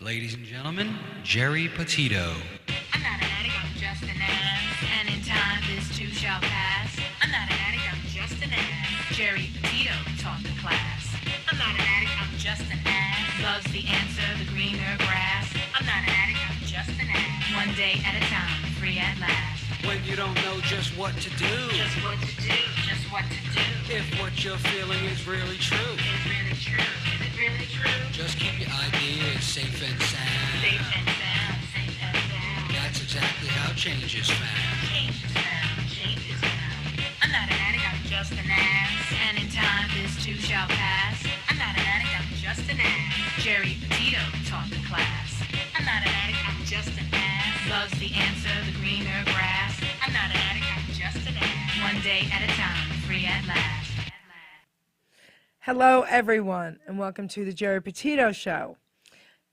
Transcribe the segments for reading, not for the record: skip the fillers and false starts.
Ladies and gentlemen, Geri Petito. I'm not an addict, I'm just an ass. And in time, this too shall pass. I'm not an addict, I'm just an ass. Geri Petito taught the class. I'm not an addict, I'm just an ass. Loves the answer, the greener grass. I'm not an addict, I'm just an ass. One day at a time, free at last. When you don't know just what to do. Just what to do, just what to do. If what you're feeling is really true. Is it really true? Is it really true? Just keep your ideas safe and sound. Safe and sound, safe and sound. That's exactly how change is found. Change is found, change is found. I'm not an addict, I'm just an ass. And in time, this too shall pass. I'm not an addict, I'm just an ass. Geri Petito taught the class. I'm not an addict, I'm just an ass. Loves the answer, the greener grass. I'm not an addict, I'm just an ass. One day at a time, free at last. Hello, everyone, and welcome to the Geri Petito Show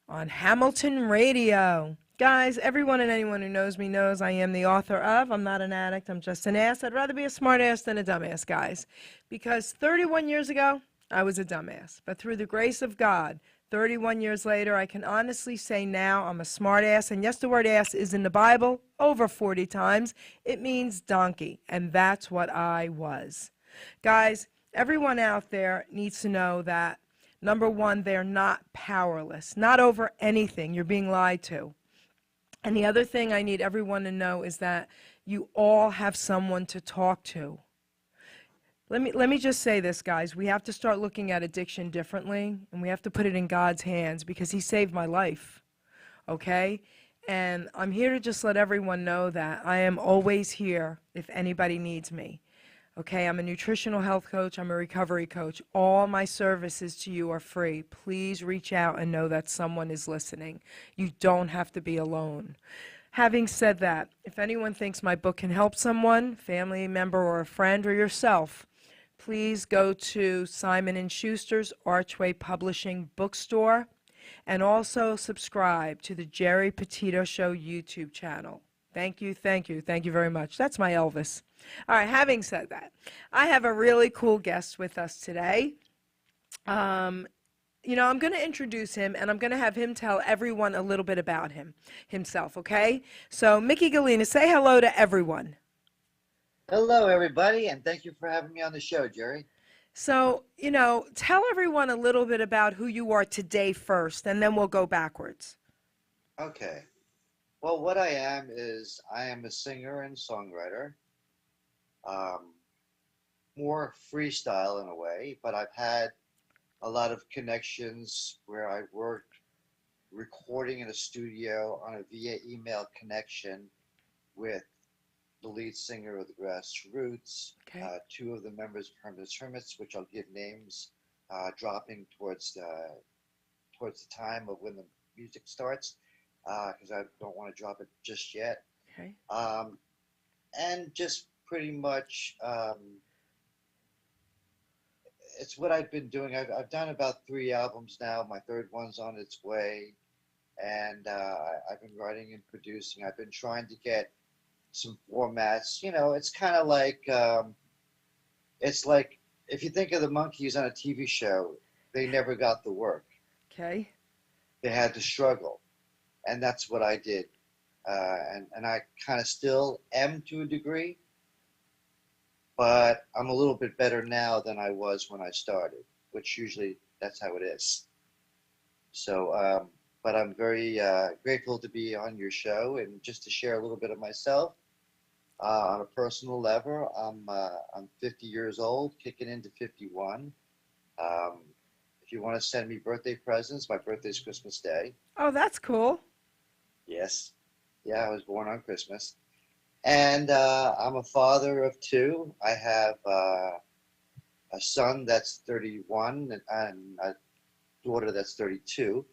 on Hamilton Radio. Guys, everyone and anyone who knows me knows I am the author of I'm Not an Addict, I'm Just an Ass. I'd rather be a smart ass than a dumbass, guys, because 31 years ago, I was a dumbass. But through the grace of God, 31 years later, I can honestly say now I'm a smart ass. And yes, the word ass is in the Bible over 40 times. It means donkey, and that's what I was. Guys, everyone out there needs to know that, number one, they're not powerless, not over anything. You're being lied to. And the other thing I need everyone to know is that you all have someone to talk to. Let me just say this, guys. We have to start looking at addiction differently, and we have to put it in God's hands because He saved my life, okay? And I'm here to just let everyone know that I am always here if anybody needs me, okay? I'm a nutritional health coach. I'm a recovery coach. All my services to you are free. Please reach out and know that someone is listening. You don't have to be alone. Having said that, if anyone thinks my book can help someone, family member or a friend or yourself, please go to Simon & Schuster's Archway Publishing bookstore and also subscribe to the Geri Petito Show YouTube channel. Thank you, thank you, thank you very much. That's my Elvis. All right, having said that, I have a really cool guest with us today. I'm going to introduce him, and I'm going to have him tell everyone a little bit about himself, okay? So, Micky Gallina, say hello to everyone. Hello, everybody, and thank you for having me on the show, Geri. So, tell everyone a little bit about who you are today first, and then we'll go backwards. Okay. Well, what I am is I am a singer and songwriter, more freestyle in a way, but I've had a lot of connections where I worked recording in a studio on a via email connection with the lead singer of the Grassroots, Okay. two of the members of Herman's Hermits, which I'll give names, dropping towards the time of when the music starts, because I don't want to drop it just yet. Okay. And just pretty much, it's what I've been doing. I've done about 3 albums now. My third one's on its way, and I've been writing and producing. I've been trying to get some formats. It's kind of like, it's like if you think of the Monkees on a TV show, they never got the work. Okay. They had to struggle, and that's what I did. And I kind of still am to a degree, but I'm a little bit better now than I was when I started, which usually that's how it is. So, but I'm very grateful to be on your show and just to share a little bit of myself. On a personal level, I'm 50 years old, kicking into 51. If you want to send me birthday presents, my birthday's Christmas Day. Oh, that's cool. Yes. Yeah, I was born on Christmas. And I'm a father of 2. I have a son that's 31 and a daughter that's 32.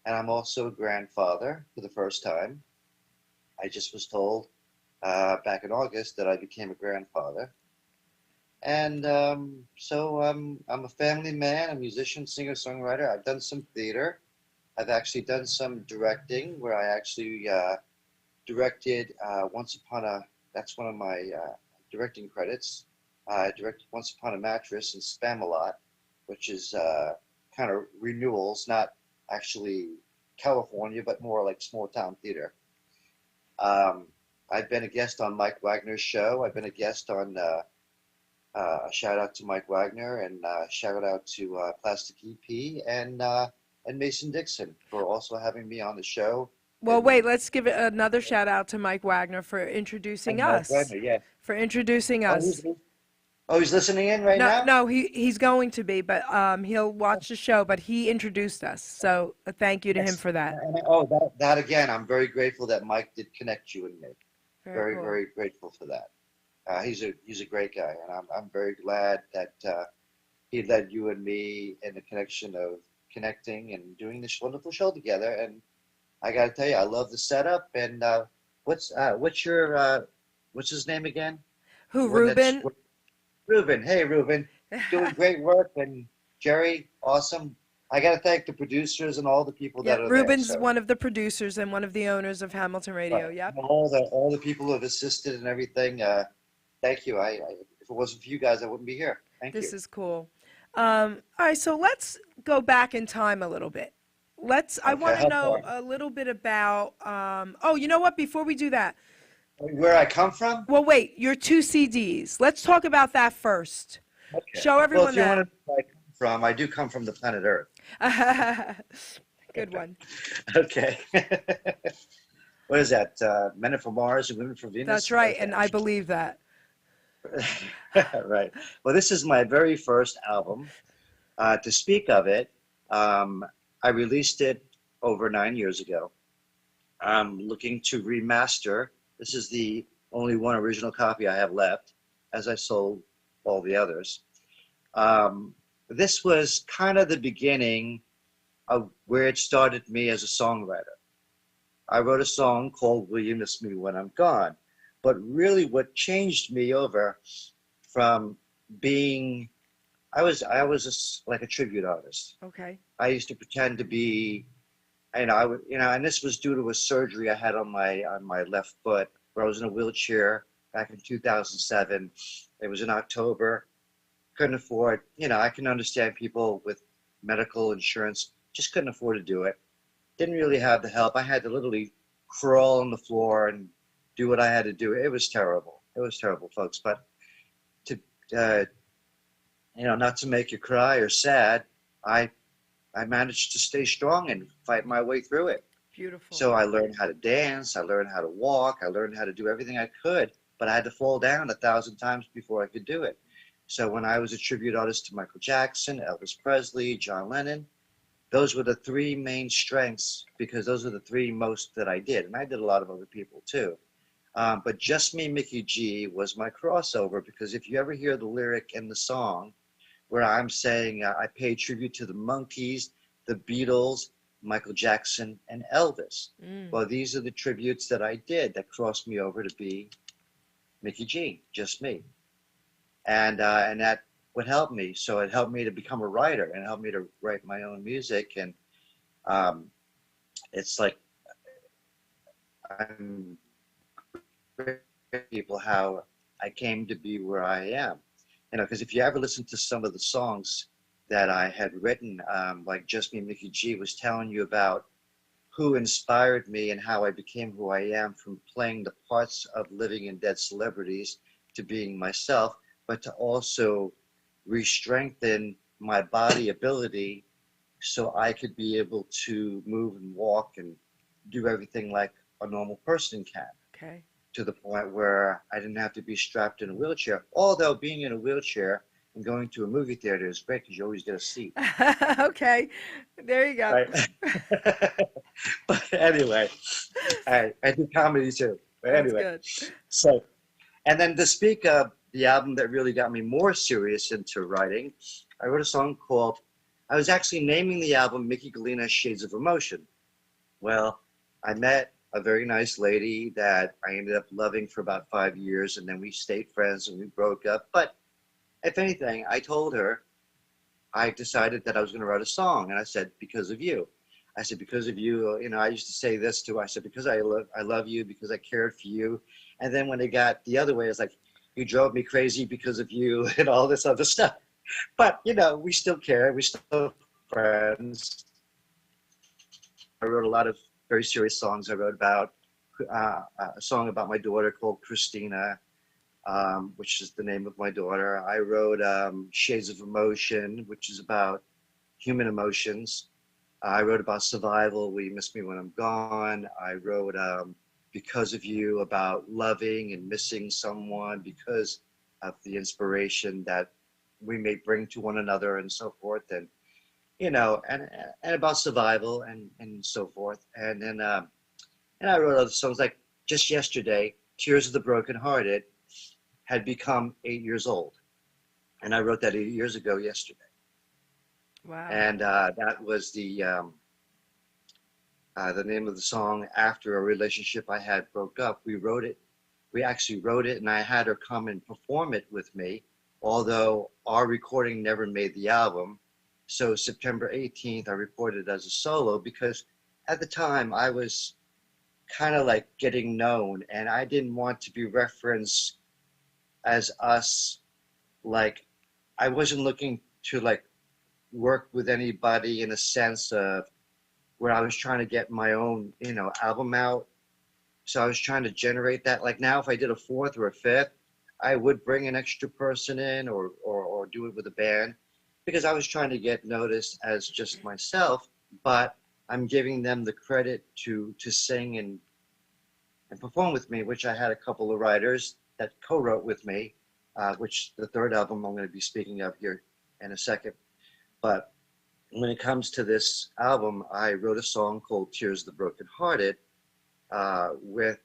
And I'm also a grandfather for the first time. I just was told back in August that I became a grandfather. And so I'm a family man, a musician, singer, songwriter. I've done some theater. I've actually done some directing where I actually directed that's one of my directing credits. I directed Once Upon a Mattress and Spam-A-Lot, which is kind of renewals, not actually California, but more like small town theater. I've been a guest on Mike Wagner's show. I've been a guest on shout out to Mike Wagner and shout out to Plastic EP and Mason Dixon for also having me on the show. Well, And, wait, let's give it another shout out to Mike Wagner for introducing and Mike us. Wagner, yeah. For introducing us. He's listening in right now? No, he's going to be, but he'll watch the show, but he introduced us. So thank you to him for that. That again, I'm very grateful that Mike did connect you and me. Very, cool. very grateful for that. He's a great guy, and I'm very glad that he led you and me in the connection of connecting and doing this wonderful show together. And I got to tell you, I love the setup. And what's his name again? Who, Ruben? Ruben. Hey, Ruben. Doing great work. And Geri, awesome. I got to thank the producers and all the people that are Ruben's there. So. one of the producers and one of the owners of Hamilton Radio. Right. Yep. All the people who have assisted and everything. Thank you. If it wasn't for you guys, I wouldn't be here. Thank you. This is cool. All right, so let's go back in time a little bit. I want to know a little bit about. You know what? Before we do that, where I come from? Well, wait. Your 2 CDs. Let's talk about that first. Okay. Show everyone if you want to know where I come from, I do come from the planet Earth. Good one. Okay. What is that? Men are from Mars and women from Venus? That's right, okay. and I believe that. Right. Well, this is my very first album. To speak of it, I released it over 9 years ago. I'm looking to remaster. This is the only one original copy I have left, as I sold all the others. This was kind of the beginning of where it started me as a songwriter. I wrote a song called Will You Miss Me When I'm Gone? But really what changed me over from being, I was like a tribute artist. Okay. I used to pretend to be, and this was due to a surgery I had on my left foot, where I was in a wheelchair back in 2007. It was in October. Couldn't afford, I can understand people with medical insurance, just couldn't afford to do it. Didn't really have the help. I had to literally crawl on the floor and do what I had to do. It was terrible. It was terrible, folks. But to, not to make you cry or sad, I managed to stay strong and fight my way through it. Beautiful. So I learned how to dance. I learned how to walk. I learned how to do everything I could, but I had to fall down 1,000 times before I could do it. So when I was a tribute artist to Michael Jackson, Elvis Presley, John Lennon, those were the 3 main strengths, because those are the 3 most that I did. And I did a lot of other people too. But Just Me, Micky G was my crossover, because if you ever hear the lyric in the song where I'm saying I pay tribute to the Monkees, the Beatles, Michael Jackson, and Elvis. Well, these are the tributes that I did that crossed me over to be Micky G, just me. And that would help me. So it helped me to become a writer and helped me to write my own music. And it's like I'm people how I came to be where I am. Because if you ever listen to some of the songs that I had written, like Just Me, Micky G was telling you about who inspired me and how I became who I am, from playing the parts of living and dead celebrities to being myself, but to also re-strengthen my body ability so I could be able to move and walk and do everything like a normal person can. Okay. To the point where I didn't have to be strapped in a wheelchair. Although being in a wheelchair and going to a movie theater is great because you always get a seat. Okay, there you go. Right? But anyway, I do comedy too. But anyway, That's good. So, and then to speak of the album that really got me more serious into writing, I wrote a song called, I was actually naming the album Micky Gallina Shades of Emotion. Well, I met a very nice lady that I ended up loving for about 5 years, and then we stayed friends and we broke up. But if anything, I told her, I decided that I was going to write a song, and I said, because of you. I said, because of you, I used to say this to her. I said, because I love you, because I cared for you. And then when it got the other way, it's like, you drove me crazy because of you and all this other stuff. But, we still care. We're still friends. wrote a lot of very serious songs. I wrote about a song about my daughter called Christina, which is the name of my daughter. I wrote Shades of Emotion, which is about human emotions. I wrote about survival, Will You Miss Me When I'm Gone. I wrote Because of You, about loving and missing someone because of the inspiration that we may bring to one another and so forth. And, you know, and about survival and so forth. And then and I wrote other songs like just yesterday, Tears of the Brokenhearted had become 8 years old. And I wrote that 8 years ago yesterday. Wow. And that was the name of the song after a relationship I had broke up. We actually wrote it, and I had her come and perform it with me, although our recording never made the album. So September 18th, I recorded it as a solo because at the time I was kind of like getting known, and I didn't want to be referenced as us. Like, I wasn't looking to like work with anybody in a sense of where I was trying to get my own, you know, album out. So I was trying to generate that. Like now, if I did a fourth or a fifth, I would bring an extra person in or do it with a band because I was trying to get noticed as just myself, but I'm giving them the credit to sing and perform with me, which I had a couple of writers that co-wrote with me, which the third album I'm going to be speaking of here in a second. But when it comes to this album, I wrote a song called Tears of the Brokenhearted with,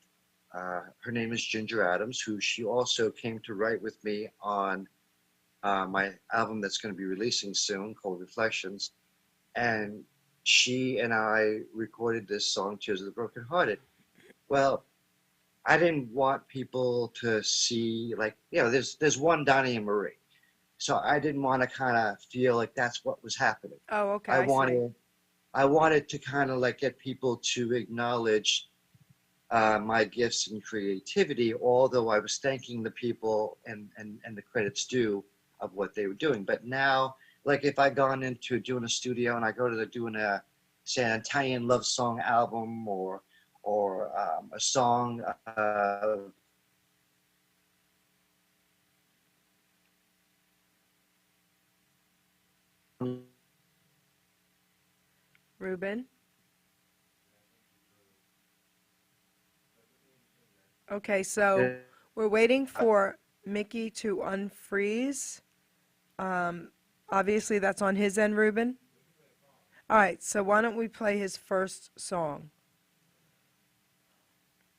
her name is Ginger Adams, who she also came to write with me on my album that's going to be releasing soon called Reflections. And she and I recorded this song, Tears of the Brokenhearted. Well, I didn't want people to see, like, you know, there's one Donnie and Marie. So I didn't want to kind of feel like that's what was happening. Oh, okay. I wanted to kind of like get people to acknowledge my gifts and creativity, although I was thanking the people and the credits due of what they were doing. But now, like if I gone into doing a studio and I go to doing a, say, an Italian love song album or a song Ruben? Okay, so we're waiting for Micky to unfreeze. Obviously, that's on his end, Ruben. All right, so why don't we play his first song?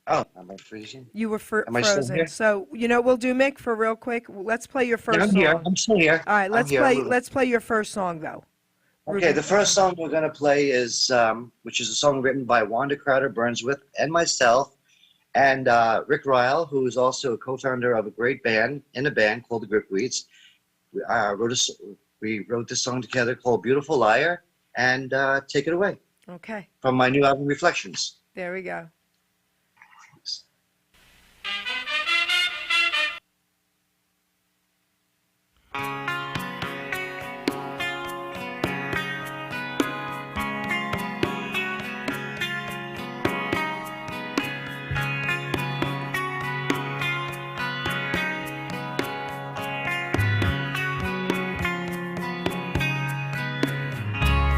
Oh, am I freezing? You were Am I still frozen. here? So, you know, we'll do Mick for real quick. Let's play your first Yeah, I'm song. here. I'm still here. All right, I'm let's here. play your first song though. Okay, Ruben. the first song we're going to play is, which is a song written by Wanda Crowder-Burnsworth and myself, and Rick Ryle, who is also a co-founder of a great band, called the Gripweeds. We wrote this song together called Beautiful Liar, and take it away. Okay, From my new album, Reflections. there we go.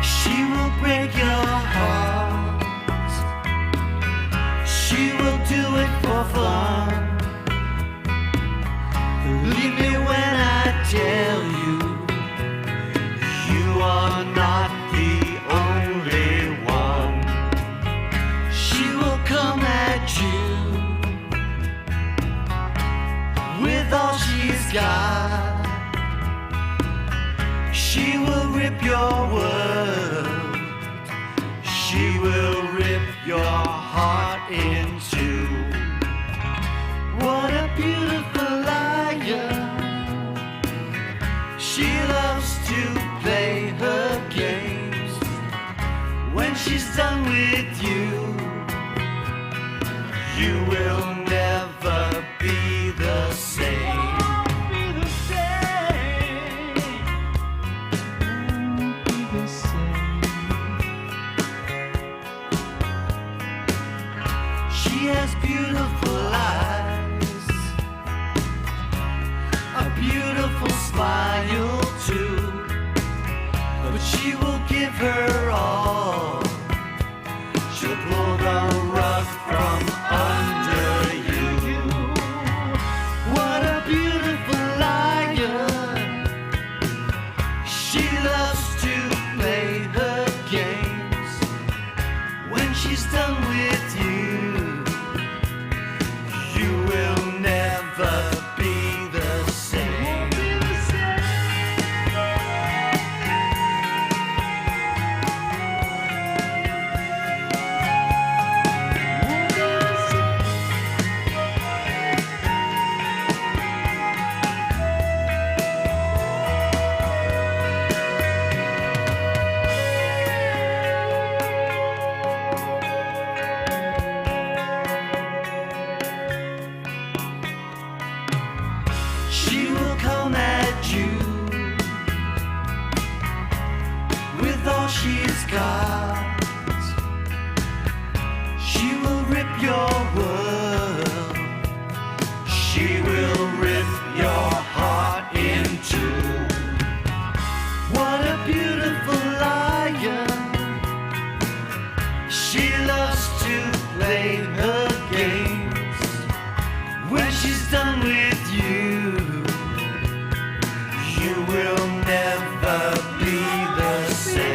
She will break your heart. She will do it for fun. Believe me when I tell you, you are not the only one. She will come at you with all she's got. She will rip your world. She will rip your heart in two. What a beautiful liar. She loves to play her games. When she's done with you, you will never be the same. She will come at you with all she's got. She will rip your world. She will rip your heart in two. What a beautiful liar. She loves to play her games. When she's done with you, you will never be the same.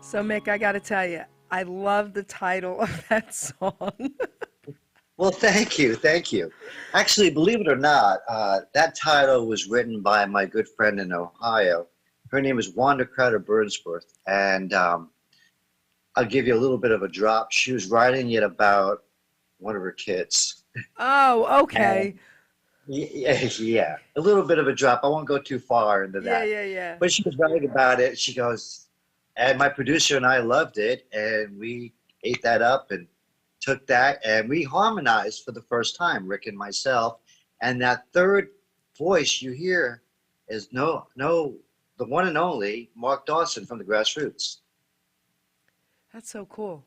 So, Mick, I got to tell you, I love the title of that song. Well, thank you. Thank you. Actually, believe it or not, that title was written by my good friend in Ohio. Her name is Wanda Crowder Burnsworth. And I'll give you a little bit of a drop. She was writing it about one of her kids. Oh, okay. Yeah, a little bit of a drop. I won't go too far into that. Yeah. But she was writing about it. She goes, and my producer and I loved it, and we ate that up and took that, and we harmonized for the first time, Rick and myself. And that third voice you hear is the one and only Mark Dawson from the Grassroots. That's so cool.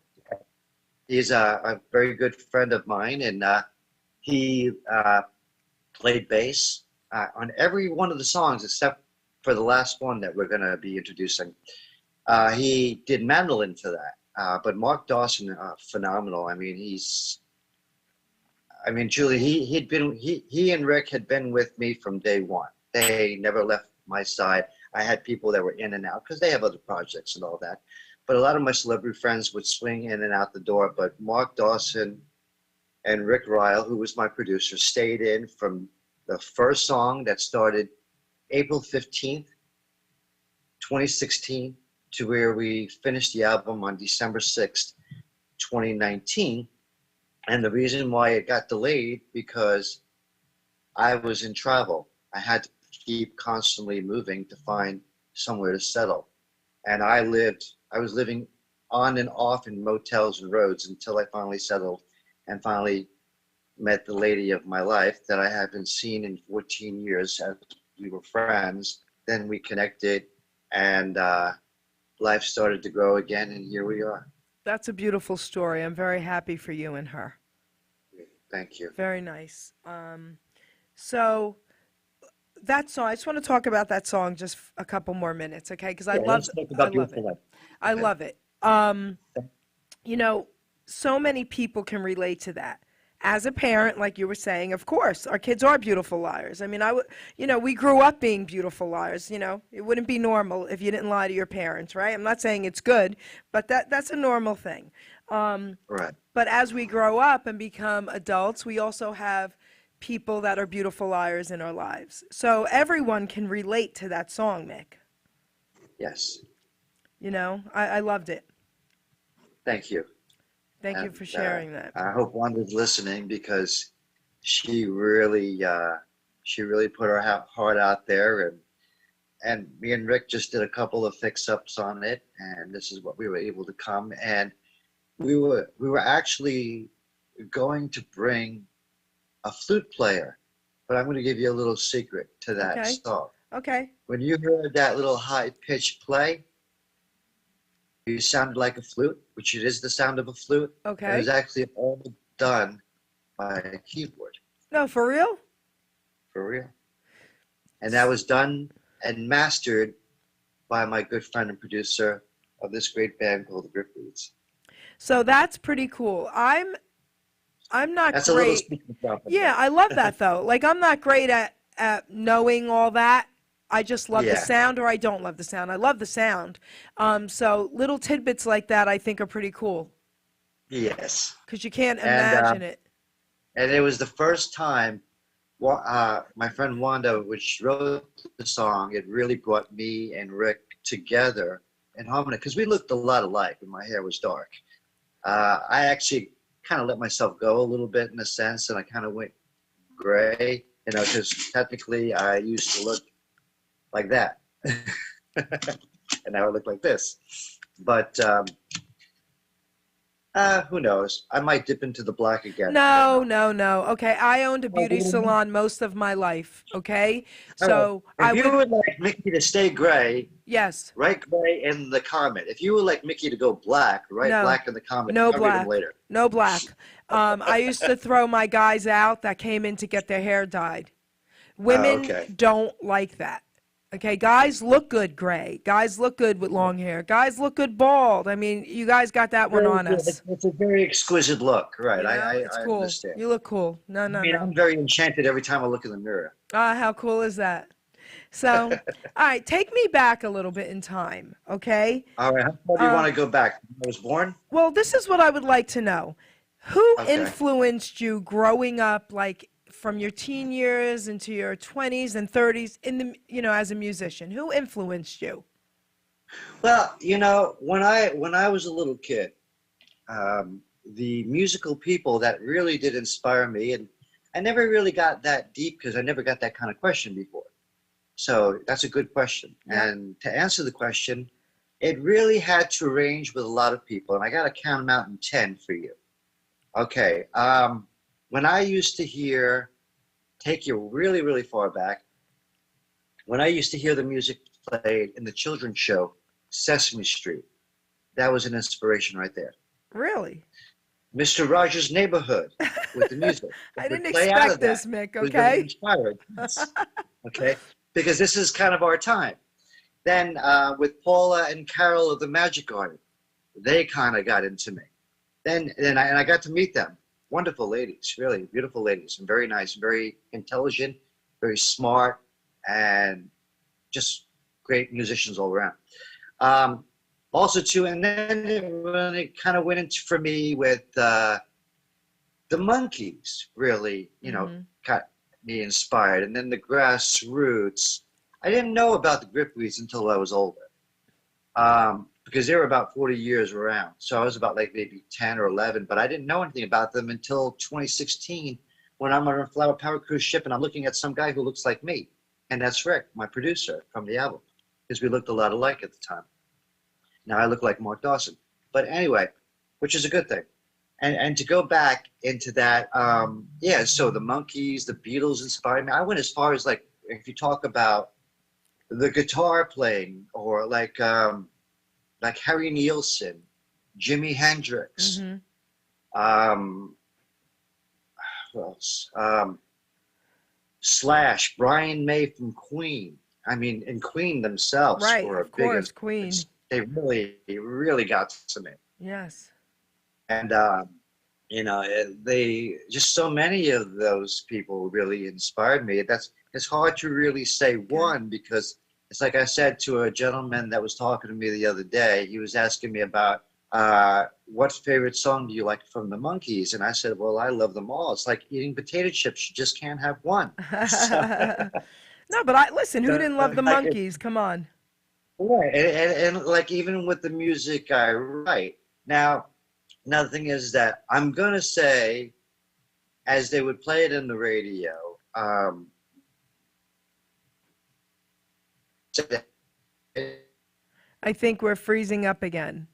He's a very good friend of mine, and he played bass on every one of the songs except for the last one that we're going to be introducing. He did mandolin for that, but Mark Dawson, phenomenal. I mean, Julie, he and Rick had been with me from day one. They never left my side. I had people that were in and out because they have other projects and all that. But a lot of my celebrity friends would swing in and out the door. But Mark Dawson and Rick Ryle, who was my producer, stayed in from the first song that started April 15th, 2016, to where we finished the album on December 6th, 2019. And the reason why it got delayed, because I was in travel. I had to keep constantly moving to find somewhere to settle. And I was living on and off in motels and roads until I finally settled and finally met the lady of my life that I haven't seen in 14 years. As we were friends, then we connected, and life started to grow again, and here we are. That's a beautiful story. I'm very happy for you and her. Thank you. Very nice. So that song, I just want to talk about that song just a couple more minutes, okay? Because I love it. I love it. You know, so many people can relate to that. As a parent, like you were saying, of course, our kids are beautiful liars. I mean, we grew up being beautiful liars. You know, it wouldn't be normal if you didn't lie to your parents, right? I'm not saying it's good, but that's a normal thing. Right. But as we grow up and become adults, we also have people that are beautiful liars in our lives. So everyone can relate to that song, Mick. Yes. You know, I loved it. Thank you. Thank you for sharing that. I hope Wanda's listening, because she really put her heart out there, and me and Rick just did a couple of fix-ups on it, and this is what we were able to come. And we were actually going to bring a flute player, but I'm going to give you a little secret to that song. Okay. When you heard that little high-pitched play, you sounded like a flute, which it is the sound of a flute. Okay. It was actually all done by a keyboard. No, for real? For real. And that was done and mastered by my good friend and producer of this great band called the Grip Beats. So that's pretty cool. I'm not That's great. a little speaking trumpet. Yeah, I love that though. Like, I'm not great at knowing all that. I just love the sound, or I don't love the sound. I love the sound. So little tidbits like that I think are pretty cool. Yes. Because you can't And imagine it. and it was the first time my friend Wanda, which wrote the song, it really brought me and Rick together in harmony because we looked a lot alike and my hair was dark. I actually kind of let myself go a little bit in a sense, and I kind of went gray, because technically I used to look like that. And now I look like this. But who knows? I might dip into the black again. No. Okay, I owned a beauty salon most of my life. Okay, so if you would like Mickey to stay gray, yes, write gray in the comment. If you would like Mickey to go black, write black in the comment. No I'll read black. them later. No black. I used to throw my guys out that came in to get their hair dyed. Women don't like that. Okay, guys look good gray. Guys look good with long hair. Guys look good bald. I mean, you guys got that one on us. It's a very exquisite look, right? You know, it's I cool. understand. You look cool. No. I'm very enchanted every time I look in the mirror. How cool is that? So, all right, take me back a little bit in time, okay? All right, how far do you want to go back? I was born? Well, this is what I would like to know. Who influenced you growing up, like from your teen years into your 20s and 30s as a musician? Who influenced you? Well, when I was a little kid, the musical people that really did inspire me, and I never really got that deep because I never got that kind of question before. So that's a good question. Yeah. And to answer the question, it really had to range with a lot of people, and I got to count them out in 10 for you. Okay. When I used to take you really, really far back, when I used to hear the music played in the children's show, Sesame Street, that was an inspiration right there. Really? Mr. Rogers' Neighborhood with the music. I didn't expect this, Mick, okay? Inspired. Okay? Because this is kind of our time. Then with Paula and Carol of the Magic Garden, they kind of got into me. Then I got to meet them. Wonderful ladies, really beautiful ladies, and very nice, very intelligent, very smart, and just great musicians all around. Also, too, and then it kind of went into for me with the Monkees. Really, got me inspired, and then the Grassroots. I didn't know about the Gripweeds until I was older, because they were about 40 years around. So I was about like maybe 10 or 11, but I didn't know anything about them until 2016 when I'm on a Flower Power cruise ship and I'm looking at some guy who looks like me. And that's Rick, my producer from the album, because we looked a lot alike at the time. Now I look like Mark Dawson. But anyway, which is a good thing. And to go back into that, so the Monkees, the Beatles inspired me. I went as far as like, if you talk about the guitar playing or like Harry Nilsson, Jimi Hendrix, who else? Slash, Brian May from Queen. I mean, and Queen themselves were a big. Queen. They really got to me. Yes. And they just so many of those people really inspired me. It's hard to really say one because it's like I said to a gentleman that was talking to me the other day. He was asking me about what favorite song do you like from the Monkees, and I said, well, I love them all. It's like eating potato chips; you just can't have one. No, but listen. Who didn't love the Monkees? Come on. Right, and like even with the music I write now. Another thing is that I'm gonna say, as they would play it in the radio. I think we're freezing up again.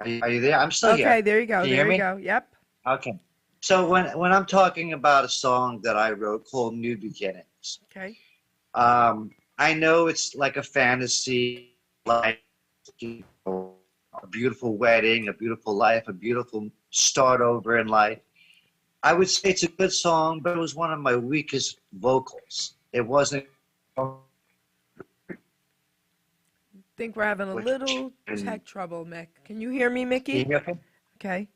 Are you there? I'm still here. Okay, there you go. Can you there hear you me? go. Yep. Okay. So when I'm talking about a song that I wrote called New Beginnings, okay. I know it's like a fantasy, like a beautiful wedding, a beautiful life, a beautiful start over in life. I would say it's a good song, but it was one of my weakest vocals. It wasn't. I think we're having a little tech trouble, Mick. Can you hear me, Mickey? Can you hear me? Okay.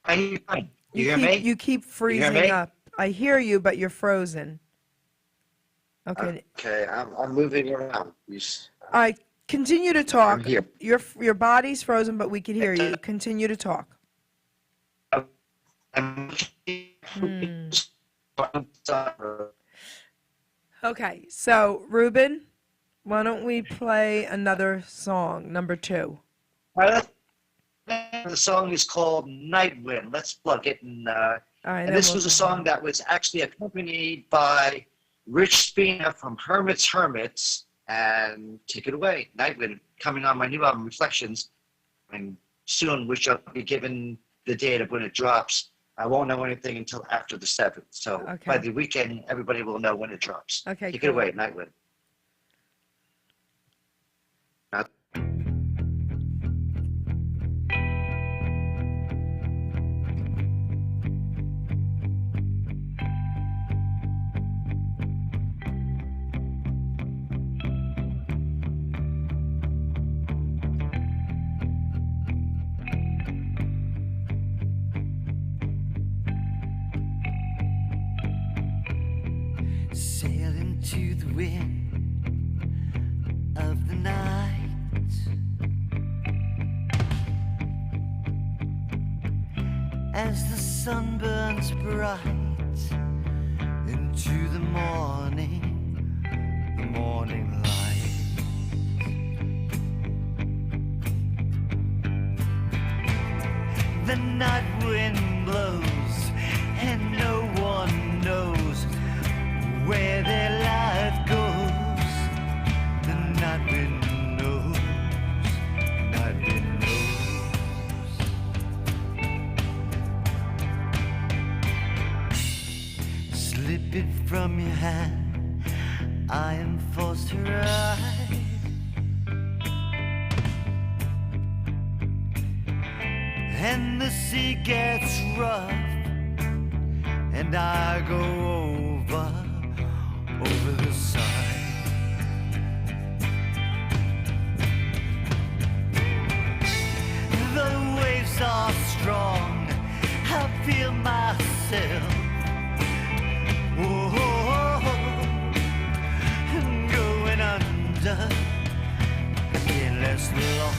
I hear you fine. You hear me? You keep freezing up. I hear you, but you're frozen. Okay. Okay, I'm moving around. All right. Continue to talk. I'm here. Your body's frozen, but we can hear you. Continue to talk. Okay, so Ruben, why don't we play another song, number 2? The song is called Night Wind. Let's plug it. And All right, and then this we'll- was a song that was actually accompanied by Rich Spina from Hermits. And take it away, Night Wind, coming on my new album, Reflections. And soon, which I'll be given the date of when it drops. I won't know anything until after the 7th. So Okay. by the weekend, everybody will know when it drops. Okay, Take cool. it away, Night Wind. Sail into the wind of the night. As the sun burns bright into the morning light. The night wind blows and no one knows where their life goes. The night wind knows, night wind knows. Slip it from your hand, I am forced to ride. And the sea gets rough, and I go over the side. The waves are strong, I feel myself going under. I can't last long.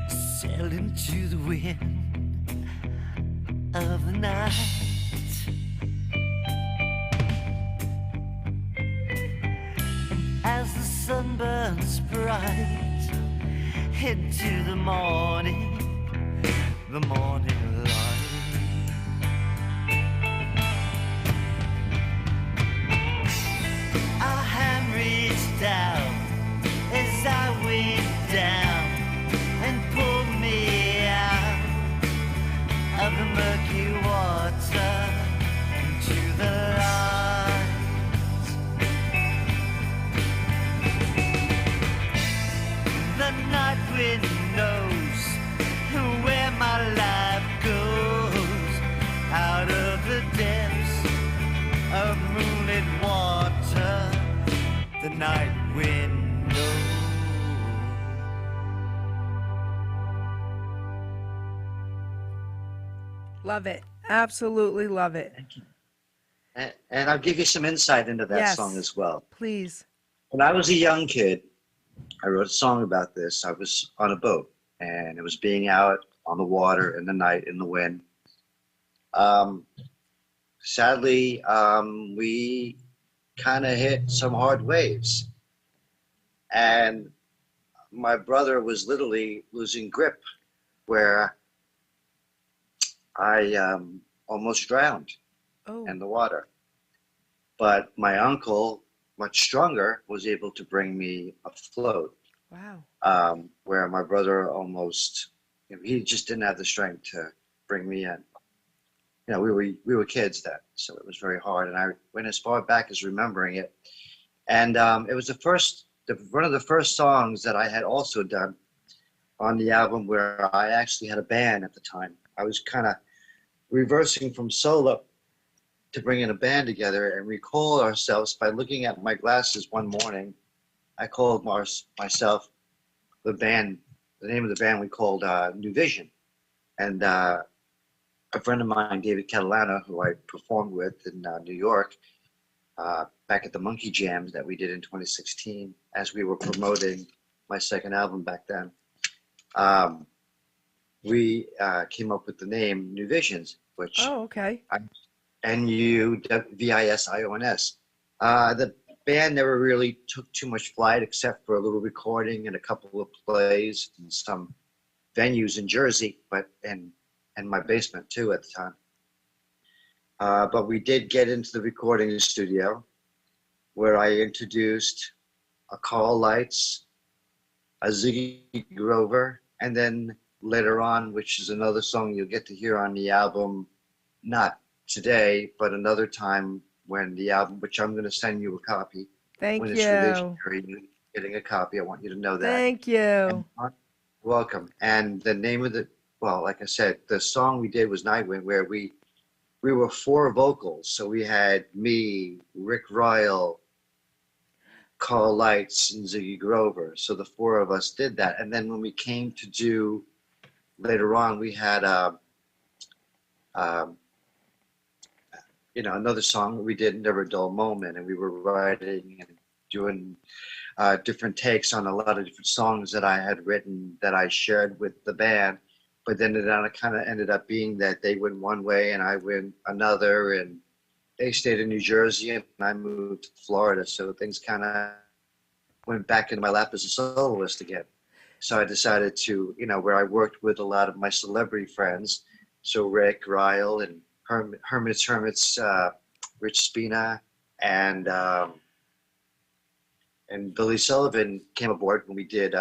Sail into the wind of the night. And as the sun burns bright into the morning light. Our hand reached down as I went down and pulled me out of the murky water into the light. The night wind knows where my life goes, out of the depths of moonlit water. The night wind knows. Love it. Absolutely love it. And I'll give you some insight into that Yes. song as well. Please. When I was a young kid, I wrote a song about this. I was on a boat, and it was being out on the water in the night, in the wind. Sadly, we kind of hit some hard waves. And my brother was literally losing grip, where I almost drowned Oh, in the water. But my uncle, much stronger, was able to bring me afloat, wow. where my brother almost, he just didn't have the strength to bring me in. we were kids then, so it was very hard. And I went as far back as remembering it. And it was one of the first songs that I had also done on the album where I actually had a band at the time. I was kind of reversing from solo to bring in a band together and recall ourselves by looking at my glasses one morning. I called myself the name of the band we called New Vision. And a friend of mine, David Catalano, who I performed with in New York, back at the Monkey Jams that we did in 2016, as we were promoting my second album back then, we came up with the name New Visions, which okay. Nuvisions. The band never really took too much flight except for a little recording and a couple of plays in some venues in Jersey, and my basement too at the time. But we did get into the recording studio where I introduced a Carl Lights, a Ziggy Grover, and then later on, which is another song you'll get to hear on the album, not today, but another time when the album, which I'm going to send you a copy. Thank when you. It's released, you're getting a copy. I want you to know that. Thank you. Welcome. And the name of like I said, the song we did was Night Wind, where we were 4 vocals. So we had me, Rick Ryle, Carl Lights, and Ziggy Grover. So the 4 of us did that. And then when we came to do later on, we had another song that we did, Never a Dull Moment, and we were writing and doing different takes on a lot of different songs that I had written that I shared with the band. But then it kind of ended up being that they went one way and I went another, and they stayed in New Jersey and I moved to Florida. So things kind of went back into my lap as a soloist again. So I decided to, where I worked with a lot of my celebrity friends, so Rick Ryle and Hermits, Rich Spina, and Billy Sullivan came aboard when we did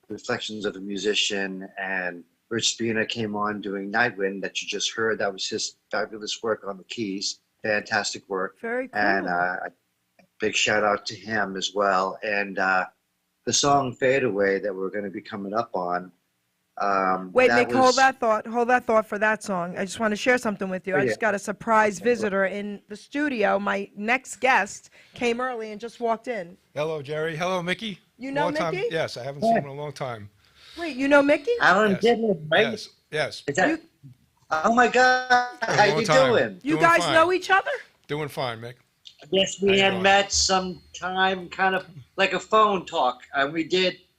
Reflections of a Musician, and Rich Spina came on doing Night Wind that you just heard. That was his fabulous work on the keys, fantastic work. Very cool. And big shout out to him as well. And the song Fadeaway that we're going to be coming up on. Wait, Mick, hold that thought for that song. I just want to share something with you. I just got a surprise visitor in the studio. My next guest came early and just walked in. Hello, Geri. Hello, Mickey. You know Mickey? Mickey? Yes, I haven't seen him in a long time. Wait, you know Mickey? Alan Diddley, right? Yes. Is that, oh my God, how you doing? You guys know each other? Doing fine, Mick. Yes, we had met sometime, kind of like a phone talk.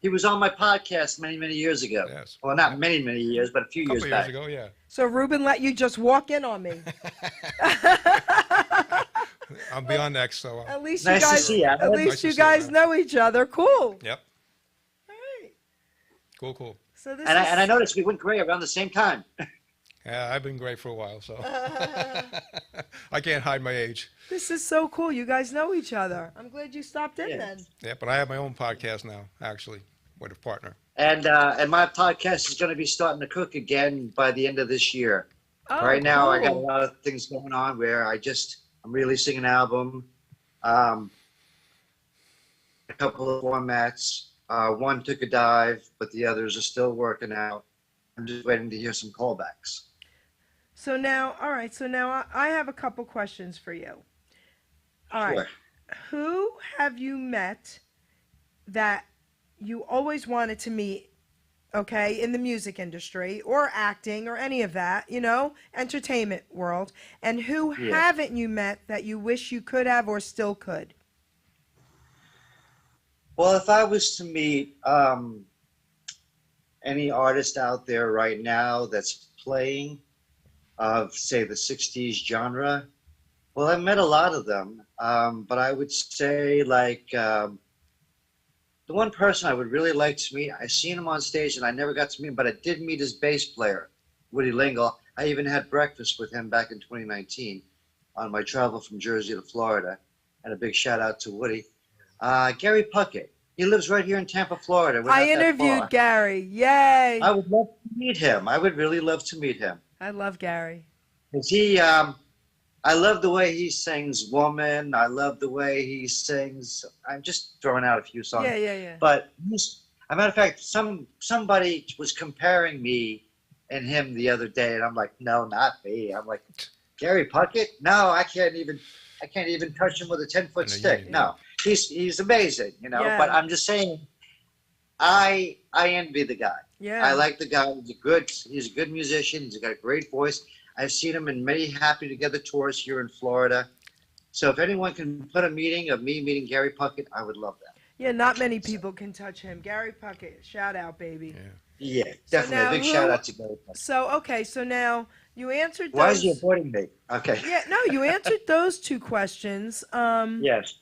He was on my podcast many, many years ago. Yes. Well, not many, many years, but a few years back. A couple years ago, yeah. So Ruben let you just walk in on me. I'll be on next, so. At least nice to see you. At least you guys know each other. Cool. Yep. All right. Cool. So this and I noticed we went gray around the same time. Yeah, I've been great for a while, so. I can't hide my age. This is so cool. You guys know each other. I'm glad you stopped in then. Yeah, but I have my own podcast now, actually, with a partner. And my podcast is going to be starting to cook again by the end of this year. Oh, right now, cool. I got a lot of things going on where I'm releasing an album, a couple of formats. One took a dive, but the others are still working out. I'm just waiting to hear some callbacks. So now, all right. So now I have a couple questions for you. All right. Sure. Who have you met that you always wanted to meet, okay, in the music industry or acting or any of that, entertainment world? And who haven't you met that you wish you could have or still could? Well, if I was to meet any artist out there right now that's playing of, say, the 60s genre, well, I've met a lot of them, but I would say, like, the one person I would really like to meet, I seen him on stage and I never got to meet him, but I did meet his bass player, Woody Lingle. I even had breakfast with him back in 2019 on my travel from Jersey to Florida, and a big shout out to Woody. Geri Puckett. He lives right here in Tampa, Florida. I interviewed Gary. Yay. I would love to meet him. I would really love to meet him. I love Gary. 'Cause I love the way he sings "Woman." I love the way he sings. I'm just throwing out a few songs. Yeah. But as a matter of fact, somebody was comparing me and him the other day, and I'm like, no, not me. I'm like, Geri Puckett? No, I can't even touch him with a 10-foot stick. No, he's amazing, you know. Yeah. But I'm just saying, I envy the guy. Yeah. I like the guy. He's a good musician. He's got a great voice. I've seen him in many Happy Together tours here in Florida. So if anyone can put a meeting of me meeting Geri Puckett, I would love that. Yeah, not many people can touch him. Geri Puckett, shout out, baby. Yeah, definitely. now A big shout out to Geri Puckett. So now you answered those. Why is he avoiding me? Okay. Yeah, no, you answered those two questions. Yes.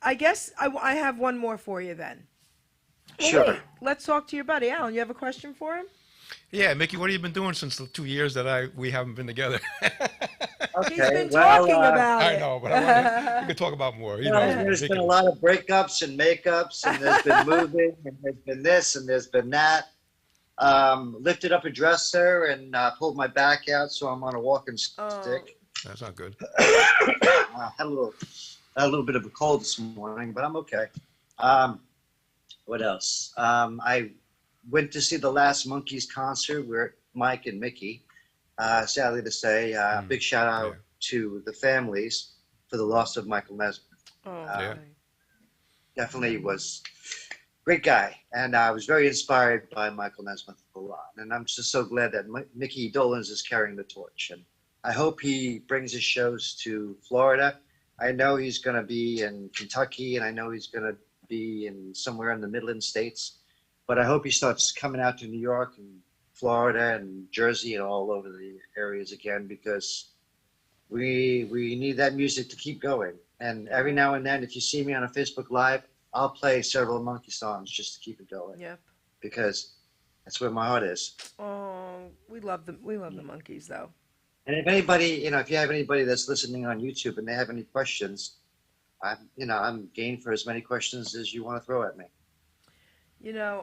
I guess I have one more for you then. Well, Sure. wait, let's talk to your buddy Alan. You have a question for him? Yeah, Mickey, what have you been doing since the 2 years that we haven't been together? He's been talking about it. I know, but we could talk about more. There's been a lot of breakups and makeups, and there's been moving, and there's been this, and there's been that. Lifted up a dresser and pulled my back out, so I'm on a walking stick. That's not good. Had a little bit of a cold this morning, but I'm okay. What else? I went to see the last Monkees concert where Mike and Mickey. Sadly to say, big shout out to the families for the loss of Michael Nesmith. Definitely was a great guy, and I was very inspired by Michael Nesmith a lot. And I'm just so glad that Micky Dolenz is carrying the torch. And I hope he brings his shows to Florida. I know he's going to be in Kentucky, and I know he's going to be in somewhere in the Midland states. But I hope he starts coming out to New York and Florida and Jersey and all over the areas again, because we need that music to keep going. And every now and then, if you see me on a Facebook Live, I'll play several Monkey songs just to keep it going. Yep. Because that's where my heart is. Oh, we love the Monkees though. And if anybody, if you have anybody that's listening on YouTube and they have any questions, I'm game for as many questions as you want to throw at me. Yeah,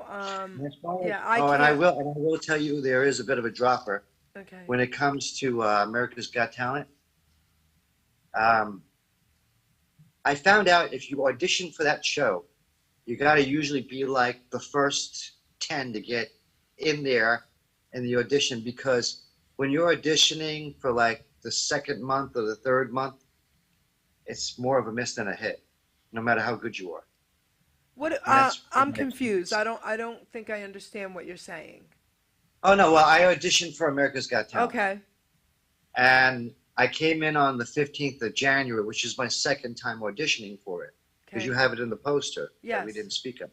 and I will tell you there is a bit of a dropper. Okay. When it comes to America's Got Talent. I found out if you audition for that show, you got to usually be like the first 10 to get in there in the audition, because when you're auditioning for like the second month or the third month, it's more of a miss than a hit, no matter how good you are. I'm confused. I don't think I understand what you're saying. Oh no, well, I auditioned for America's Got Talent. Okay. And I came in on the 15th of January, which is my second time auditioning for it, because you have it in the poster that we didn't speak of.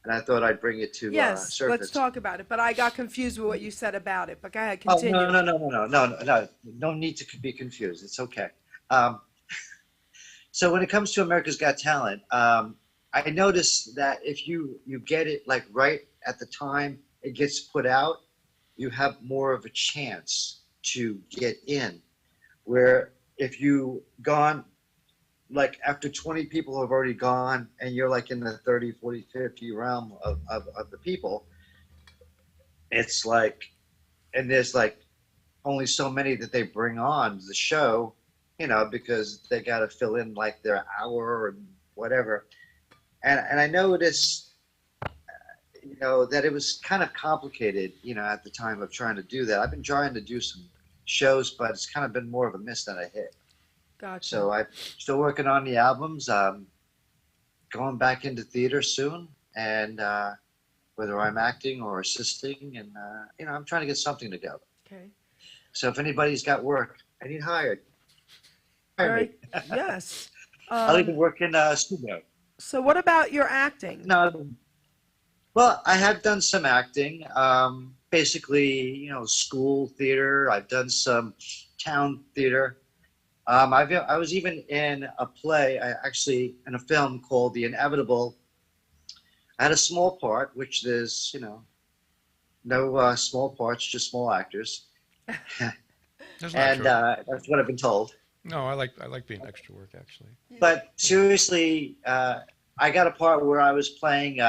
And I thought I'd bring it to surface. Let's talk about it. But I got confused with what you said about it. But go ahead, continue. Oh, no. No need to be confused. It's okay. So when it comes to America's Got Talent, I noticed that if you get it like right at the time it gets put out, you have more of a chance to get in. Where if you gone, like after 20 people have already gone and you're like in the 30, 40, 50 realm of the people, it's like, and there's like only so many that they bring on the show, because they got to fill in like their hour or whatever. And I noticed, that it was kind of complicated, at the time of trying to do that. I've been trying to do some shows, but it's kind of been more of a miss than a hit. Gotcha. So I'm still working on the albums. Going back into theater soon, and whether I'm acting or assisting, and I'm trying to get something together. Okay. So if anybody's got work, I need hired. Hire me. Yes. I'll even work in a studio. So what about your acting? No. Well, I have done some acting. Basically, school theater. I've done some town theater. I was even in a play, in a film called The Inevitable. I had a small part, which there's, no small parts, just small actors. That's what I've been told. No, I like being extra work, actually. But seriously, I got a part where I was playing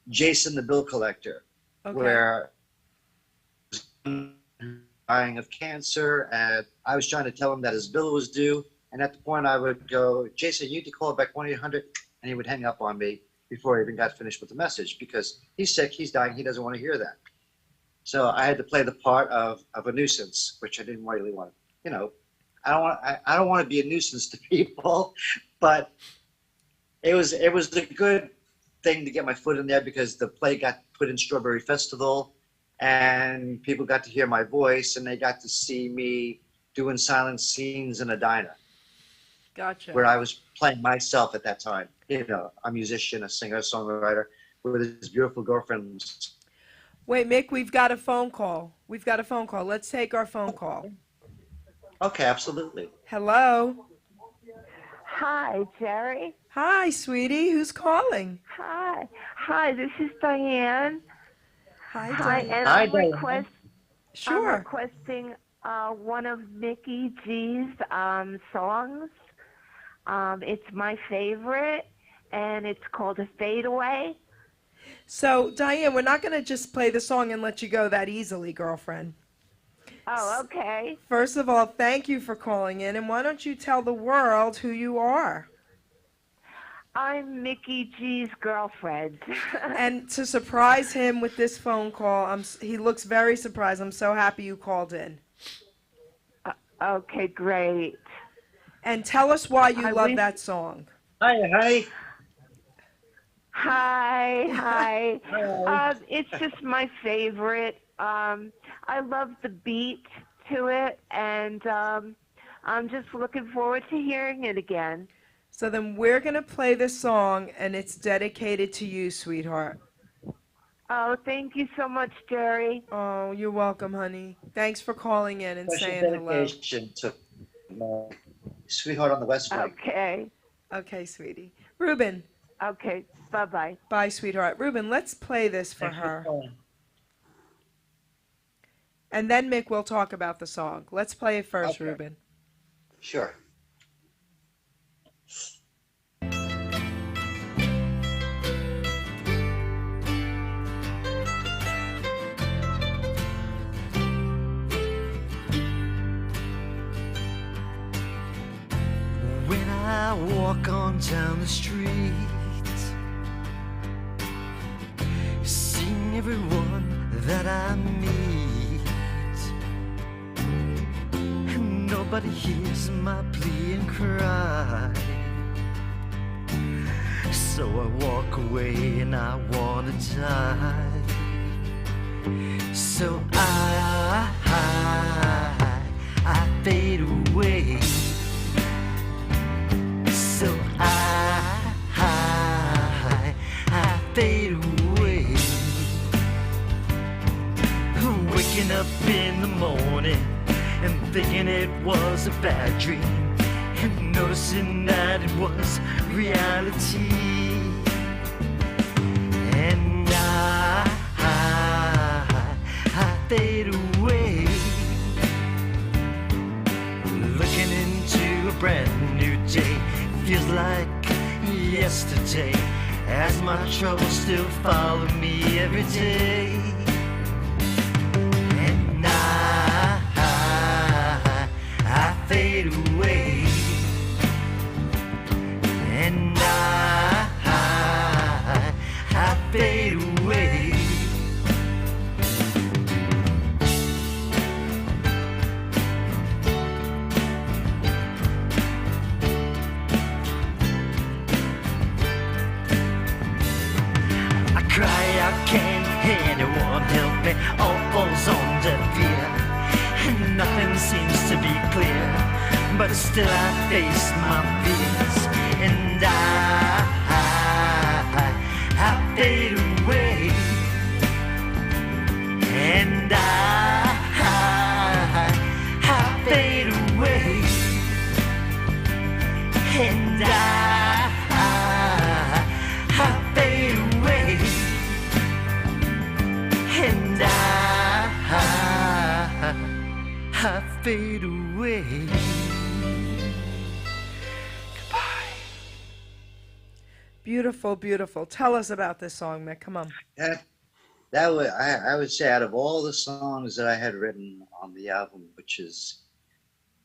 Jason the Bill Collector, where dying of cancer, and I was trying to tell him that his bill was due. And at the point, I would go, Jason, you need to call back 1-800, and he would hang up on me before I even got finished with the message because he's sick, he's dying, he doesn't want to hear that. So I had to play the part of a nuisance, which I didn't really want. You know, I don't want to be a nuisance to people, but it was a good thing to get my foot in there because the play got put in Strawberry Festival, and people got to hear my voice, and they got to see me doing silent scenes in a diner. Gotcha. Where I was playing myself at that time. You know, a musician, a singer, a songwriter, with his beautiful girlfriend. Wait, Mick, we've got a phone call. Let's take our phone call. Okay, absolutely. Hello. Hi, Jerry. Hi, sweetie. Who's calling? Hi, this is Diane. Hi, Hi, Diane. and Hi, I'm, Diane. Sure. I'm requesting one of Micky G's songs. It's my favorite, and it's called Fadeaway. So, Diane, we're not going to just play the song and let you go that easily, girlfriend. Oh, okay. First of all, thank you for calling in, and why don't you tell the world who you are? I'm Micky G's girlfriend. And to surprise him with this phone call, he looks very surprised. I'm so happy you called in. Okay, great. And tell us why you love wish- that song. Hi. Hi. It's just my favorite. I love the beat to it, and I'm just looking forward to hearing it again. So then we're going to play this song, and it's dedicated to you, sweetheart. Oh, thank you so much, Jerry. Oh, you're welcome, honey. Thanks for calling in and Special saying hello. dedication to my sweetheart on the West Wing. Okay. Okay, sweetie. Ruben. Okay. Bye-bye. Bye, sweetheart. Ruben, let's play this for Thanks her. calling. And then, Mick, we'll talk about the song. Let's play it first, Okay. Ruben. Sure. When I walk on down the street, seeing everyone that I meet, and nobody hears my plea and cry. So I walk away and I wanna die. So I fade away. So I fade away. Waking up in the morning and thinking it was a bad dream, and noticing that it was reality. And I fade away, looking into a brand new day. Feels like yesterday, as my troubles still follow me every day. And I fade away. And I fade away. I cry out, can't anyone help me? All falls on deaf ear, and nothing seems to be clear. But still I face my fears, and I fade away. And I fade away. And I fade away. And I fade away. Goodbye. Beautiful, beautiful. Tell us about this song, Mick. Come on. That would I would say out of all the songs that I had written on the album, which is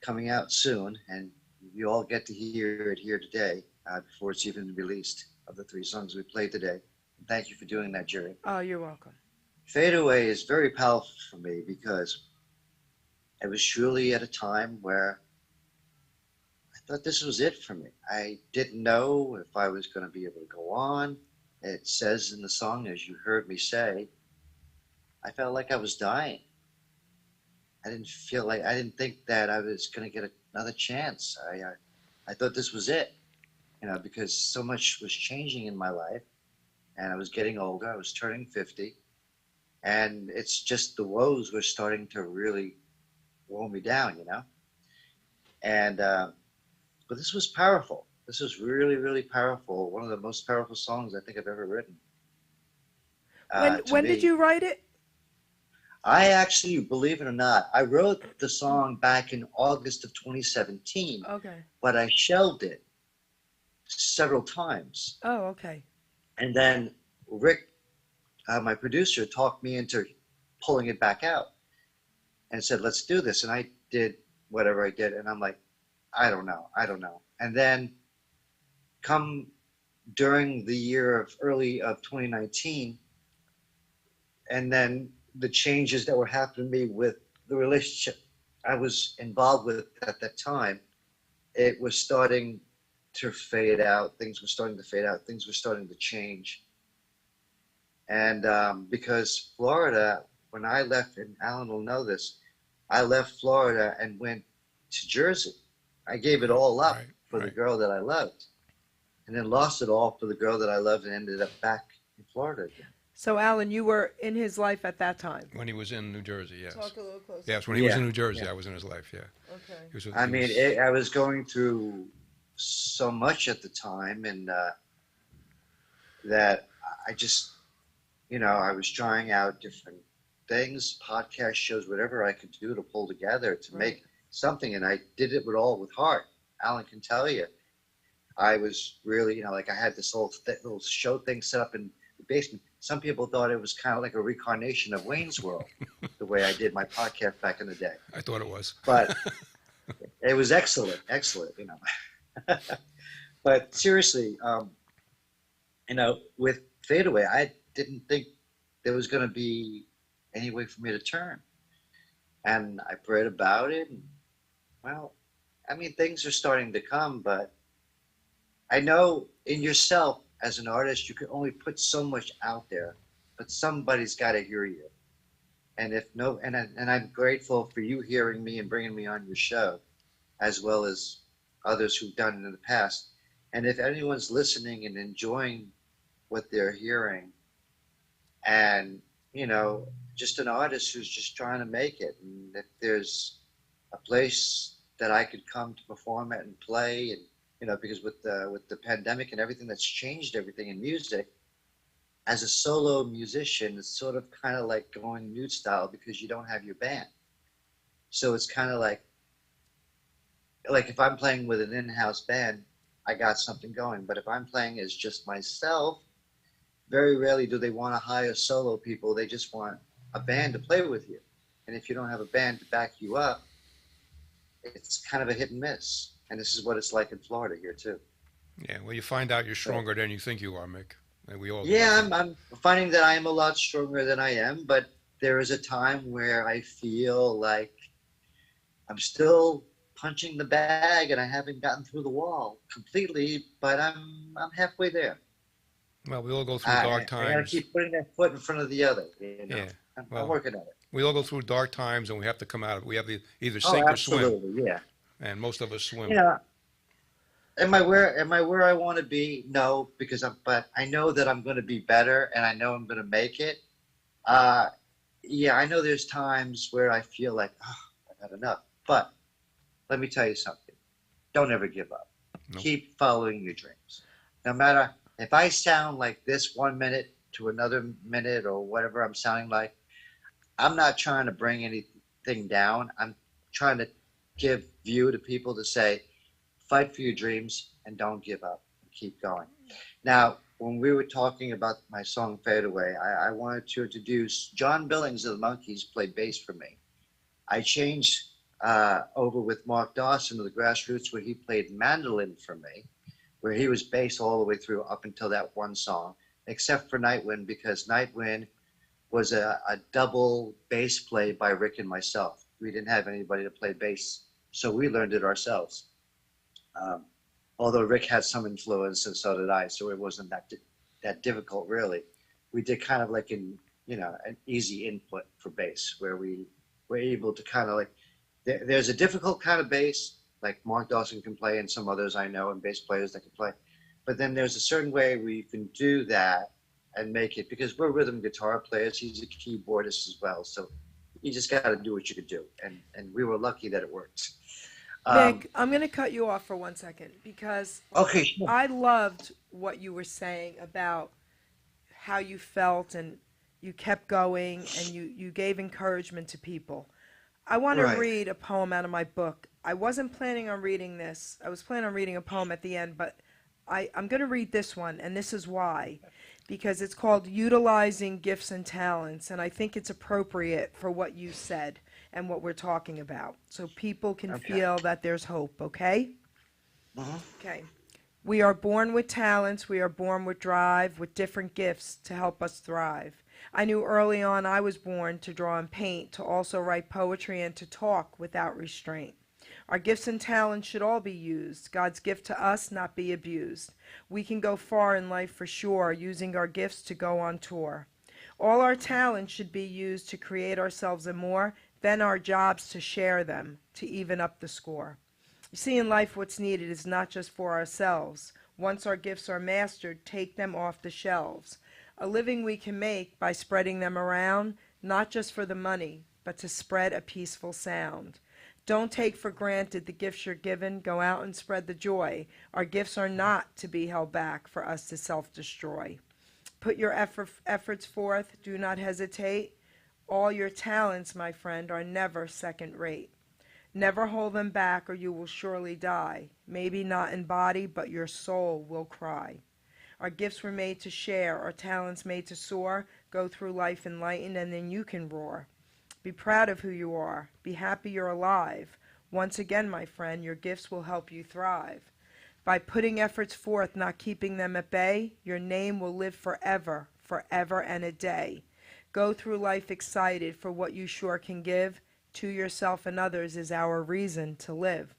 coming out soon, and you all get to hear it here today before it's even released, of the 3 songs we played today. Thank you for doing that, Geri. Oh, you're welcome. Fadeaway is very powerful for me because I was truly at a time where I thought this was it for me. I didn't know if I was going to be able to go on. It says in the song, as you heard me say, I felt like I was dying. I didn't think that I was going to get another chance. I thought this was it, because so much was changing in my life, and I was getting older. I was turning 50, and it's just the woes were starting to really woe me down, And but this was powerful. This was really, really powerful. One of the most powerful songs I think I've ever written. When did you write it? I actually, believe it or not, I wrote the song back in August of 2017. Okay. But I shelved it several times. Oh, okay. And then Rick, my producer, talked me into pulling it back out and said, let's do this. And I did whatever I did. And I'm like, I don't know. And then come during the year of early of 2019, and then the changes that were happening to me with the relationship I was involved with at that time, it was starting to fade out. Things were starting to fade out. Things were starting to change. And because Florida, when I left, and Alan will know this, I left Florida and went to Jersey. I gave it all up for the girl that I loved, and then lost it all for the girl that I loved, and ended up back in Florida again. So, Alan, you were in his life at that time? When he was in New Jersey, yes. Talk a little closer. Yes, when he was in New Jersey, I was in his life, yeah. Okay. I was going through so much at the time, and that I just, I was trying out different things, podcast shows, whatever I could do to pull together to make something, and I did it with heart. Alan can tell you. I was really, I had this little show thing set up in the basement. Some people thought it was kind of like a reincarnation of Wayne's World, the way I did my podcast back in the day. I thought it was. But it was excellent, But seriously, with Fadeaway, I didn't think there was going to be any way for me to turn. And I prayed about it. And, things are starting to come, but I know in yourself, as an artist, you can only put so much out there, but somebody's got to hear you. And I'm grateful for you hearing me and bringing me on your show, as well as others who've done it in the past. And if anyone's listening and enjoying what they're hearing, and just an artist who's just trying to make it, and if there's a place that I could come to perform at and play, and because with the pandemic and everything that's changed everything in music, as a solo musician, it's sort of kind of like going nude style because you don't have your band. So it's kind of like if I'm playing with an in-house band, I got something going. But if I'm playing as just myself, very rarely do they want to hire solo people. They just want a band to play with you. And if you don't have a band to back you up, it's kind of a hit and miss. And this is what it's like in Florida here too. Yeah, well, you find out you're stronger than you think you are, Mick. And we all. Yeah, I'm finding that I am a lot stronger than I am, but there is a time where I feel like I'm still punching the bag and I haven't gotten through the wall completely, but I'm halfway there. Well, we all go through dark times. I gotta keep putting that foot in front of the other. Yeah, I'm working at it. We all go through dark times, and we have to come out of it. We have to either sink or swim. Absolutely, yeah. And most of us swim. Am I where I want to be? No, but I know that I'm going to be better, and I know I'm going to make it. I know there's times where I feel like, I've had enough. But let me tell you something. Don't ever give up. Nope. Keep following your dreams. No matter if I sound like this 1 minute to another minute or whatever I'm sounding like, I'm not trying to bring anything down. I'm trying to give view to people to say, fight for your dreams and don't give up. Keep going. Now, when we were talking about my song Fadeaway, I wanted to introduce John Billings of the Monkees played bass for me. I changed over with Mark Dawson of the Grassroots where he played mandolin for me, where he was bass all the way through up until that one song, except for Night Wind, because Night Wind was a double bass play by Rick and myself. We didn't have anybody to play bass, so we learned it ourselves. Although Rick had some influence and so did I, so it wasn't that difficult really. We did kind of like an easy input for bass where we were able to kind of like, there's a difficult kind of bass like Mark Dawson can play and some others I know and bass players that can play. But then there's a certain way we can do that and make it, because we're rhythm guitar players, he's a keyboardist as well. So you just got to do what you could do. And we were lucky that it worked. Mick, I'm going to cut you off for 1 second because okay, sure. I loved what you were saying about how you felt and you kept going and you gave encouragement to people. I want to read a poem out of my book. I wasn't planning on reading this. I was planning on reading a poem at the end, but I'm going to read this one, and this is why. Because it's called Utilizing Gifts and Talents, and I think it's appropriate for what you said and what we're talking about, so people can feel that there's hope, okay? Okay. We are born with talents. We are born with drive, with different gifts to help us thrive. I knew early on I was born to draw and paint, to also write poetry, and to talk without restraint. Our gifts and talents should all be used. God's gift to us, not be abused. We can go far in life for sure, using our gifts to go on tour. All our talents should be used to create ourselves and more, then our jobs to share them, to even up the score. You see, in life what's needed is not just for ourselves. Once our gifts are mastered, take them off the shelves. A living we can make by spreading them around, not just for the money, but to spread a peaceful sound. Don't take for granted the gifts you're given. Go out and spread the joy. Our gifts are not to be held back for us to self-destroy. Put your efforts forth. Do not hesitate. All your talents, my friend, are never second rate. Never hold them back or you will surely die. Maybe not in body, but your soul will cry. Our gifts were made to share. Our talents made to soar. Go through life enlightened and then you can roar. Be proud of who you are. Be happy you're alive. Once again, my friend, your gifts will help you thrive. By putting efforts forth, not keeping them at bay, your name will live forever, forever and a day. Go through life excited for what you sure can give. To yourself and others is our reason to live.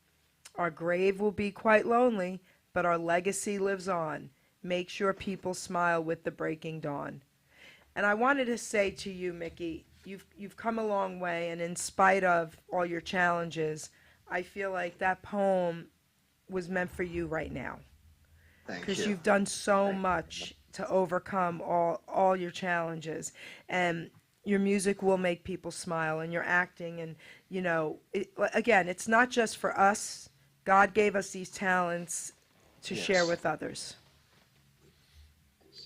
Our grave will be quite lonely, but our legacy lives on. Make sure people smile with the breaking dawn. And I wanted to say to you, Micky, you've come a long way, and in spite of all your challenges, I feel like that poem was meant for you right now. Thank you. Because you've done so much to overcome all your challenges, and your music will make people smile, and your acting, and again, it's not just for us. God gave us these talents to share with others.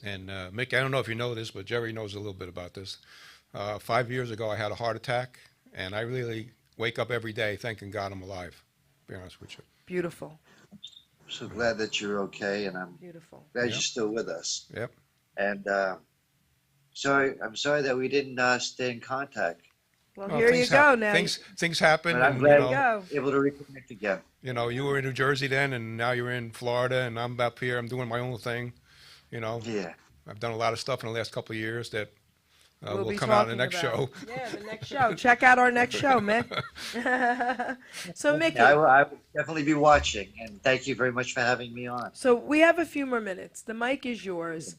And Mick, I don't know if you know this, but Geri knows a little bit about this. 5 years ago, I had a heart attack, and I really wake up every day thanking God I'm alive, to be honest with you. Beautiful. I'm so glad that you're okay, and I'm glad you're still with us. Yep. And I'm sorry that we didn't stay in contact. Well, here you go now. Things happen. But I'm glad able to reconnect again. You were in New Jersey then, and now you're in Florida, and I'm up here. I'm doing my own thing. Yeah. I've done a lot of stuff in the last couple of years that will be come out in the next about. show. Yeah, the next show. Check out our next show, Mick. So, Micky. I will definitely be watching, and thank you very much for having me on. So we have a few more minutes. The mic is yours.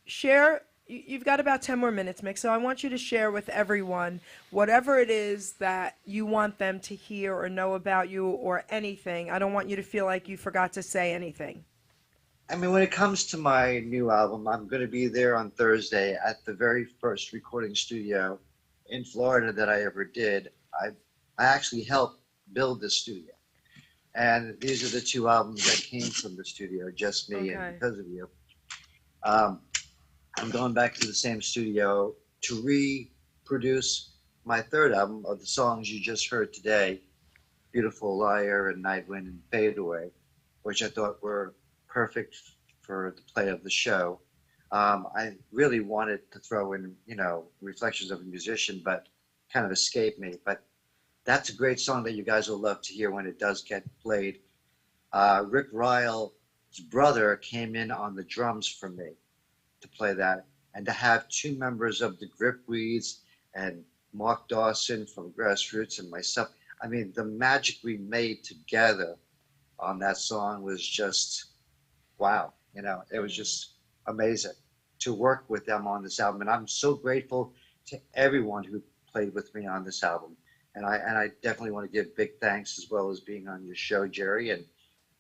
Share. You've got about 10 more minutes, Mick. So I want you to share with everyone whatever it is that you want them to hear or know about you or anything. I don't want you to feel like you forgot to say anything. I mean, when it comes to my new album, I'm going to be there on Thursday at the very first recording studio in Florida that I ever did. I actually helped build this studio. And these are the two albums that came from the studio, Just Me and Because of You. I'm going back to the same studio to reproduce my third album of the songs you just heard today, Beautiful Liar and Night Wind and Fadeaway, which I thought were perfect for the play of the show. I really wanted to throw in, Reflections of a Musician, but kind of escaped me. But that's a great song that you guys will love to hear when it does get played. Rick Ryle's brother came in on the drums for me to play that, and to have two members of the Gripweeds and Mark Dawson from Grassroots and myself. I mean, the magic we made together on that song was just, wow. It was just amazing to work with them on this album. And I'm so grateful to everyone who played with me on this album. And I definitely want to give big thanks, as well as being on your show, Geri, and